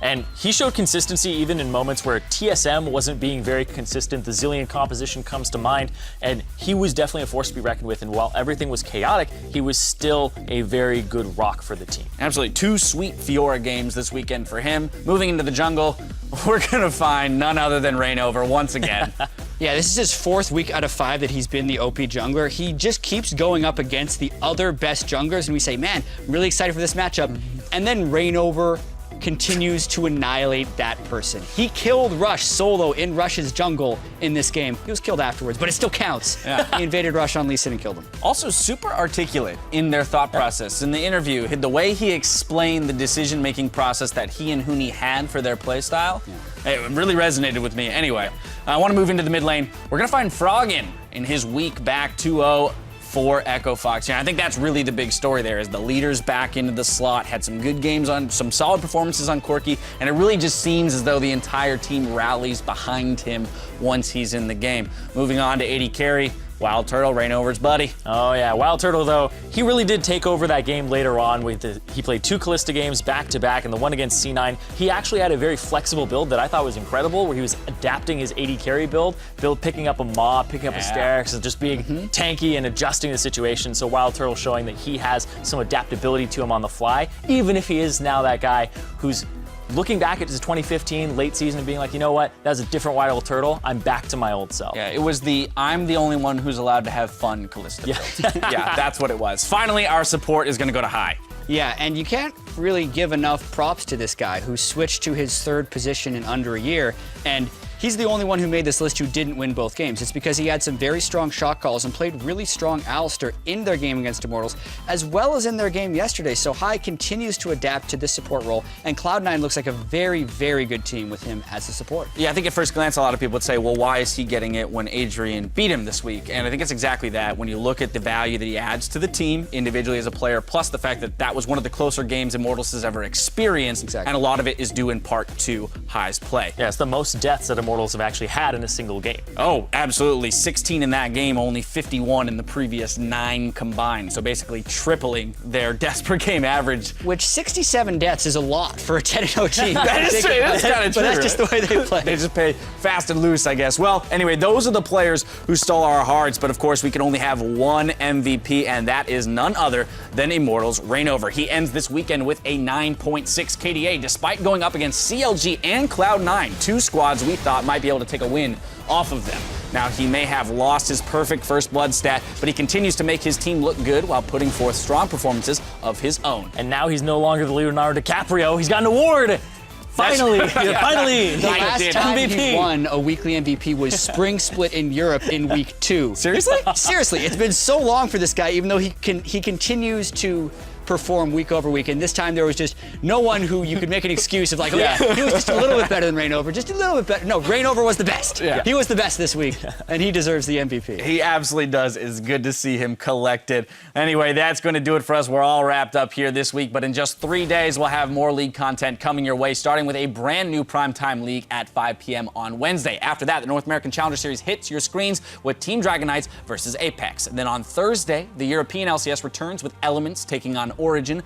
And he showed consistency even in moments where TSM wasn't being very consistent. The Zillion composition comes to mind, and he was definitely a force to be reckoned with. And while everything was chaotic, he was still a very good rock for the team. Absolutely. 2 sweet Fiora games this weekend for him. Moving into the jungle, we're going to find none other than Rainover once again. Yeah, this is his 4th week out of 5 that he's been the OP jungler. He just keeps going up against the other best junglers, and we say, man, I'm really excited for this matchup. And then Rainover continues to annihilate that person. He killed Rush solo in Rush's jungle in this game. He was killed afterwards, but it still counts. Yeah. He invaded Rush on Lee Sin and killed him. Also super articulate in their thought process. In the interview, the way he explained the decision-making process that he and Huni had for their playstyle, it really resonated with me. Anyway, I want to move into the mid lane. We're going to find Froggen in his week back 2-0 for Echo Fox. I think that's really the big story there, is the leaders back into the slot, had some good games on, some solid performances on Corki, and it really just seems as though the entire team rallies behind him once he's in the game. Moving on to AD carry, WildTurtle, Rainover's buddy. Oh yeah, WildTurtle though, he really did take over that game later on. He played 2 Kalista games back to back, and the one against C9, he actually had a very flexible build that I thought was incredible, where he was adapting his AD carry build, picking up a mob, picking up a Sterix, and just being tanky and adjusting the situation. So WildTurtle showing that he has some adaptability to him on the fly, even if he is now that guy who's looking back at his 2015 late season and being like, you know what, that was a different WildTurtle. I'm back to my old self. Yeah, it was the I'm the only one who's allowed to have fun Kalista build. Yeah, that's what it was. Finally, our support is going to go to high. Yeah, and you can't really give enough props to this guy who switched to his 3rd position in under a year, and he's the only one who made this list who didn't win both games. It's because he had some very strong shot calls and played really strong Alistair in their game against Immortals, as well as in their game yesterday. So High continues to adapt to this support role, and Cloud9 looks like a very, very good team with him as a support. Yeah, I think at first glance, a lot of people would say, well, why is he getting it when Adrian beat him this week? And I think it's exactly that. When you look at the value that he adds to the team individually as a player, plus the fact that that was one of the closer games Immortals has ever experienced, and a lot of it is due in part to High's play. Yeah, it's the most deaths that Immortals have actually had in a single game. Oh, absolutely. 16 in that game, only 51 in the previous 9 combined. So basically tripling their deaths per game average. Which 67 deaths is a lot for a 10-0 team. That is true. That's kind of true. But that's just the way they play. They just play fast and loose, I guess. Well, anyway, those are the players who stole our hearts. But of course, we can only have one MVP, and that is none other than Immortals Rainover. He ends this weekend with a 9.6 KDA, despite going up against CLG and Cloud9, 2 squads we thought might be able to take a win off of them. Now, he may have lost his perfect first blood stat, but he continues to make his team look good while putting forth strong performances of his own. And now he's no longer the Leonardo DiCaprio. He's got an award. Finally, finally. The last time he won a weekly MVP was Spring Split in Europe in week 2. Seriously? Seriously, it's been so long for this guy, even though he continues to perform week over week, and this time there was just no one who you could make an excuse of like, oh yeah, he was just a little bit better than Rainover, just a little bit better. No, Rainover was the best. Yeah. He was the best this week, and he deserves the MVP. He absolutely does. It's good to see him collected. Anyway, that's going to do it for us. We're all wrapped up here this week, but in just 3 days, we'll have more league content coming your way, starting with a brand new primetime league at 5 p.m. on Wednesday. After that, the North American Challenger Series hits your screens with Team Dragon Knights versus Apex. And then on Thursday, the European LCS returns with Elements taking on Origin,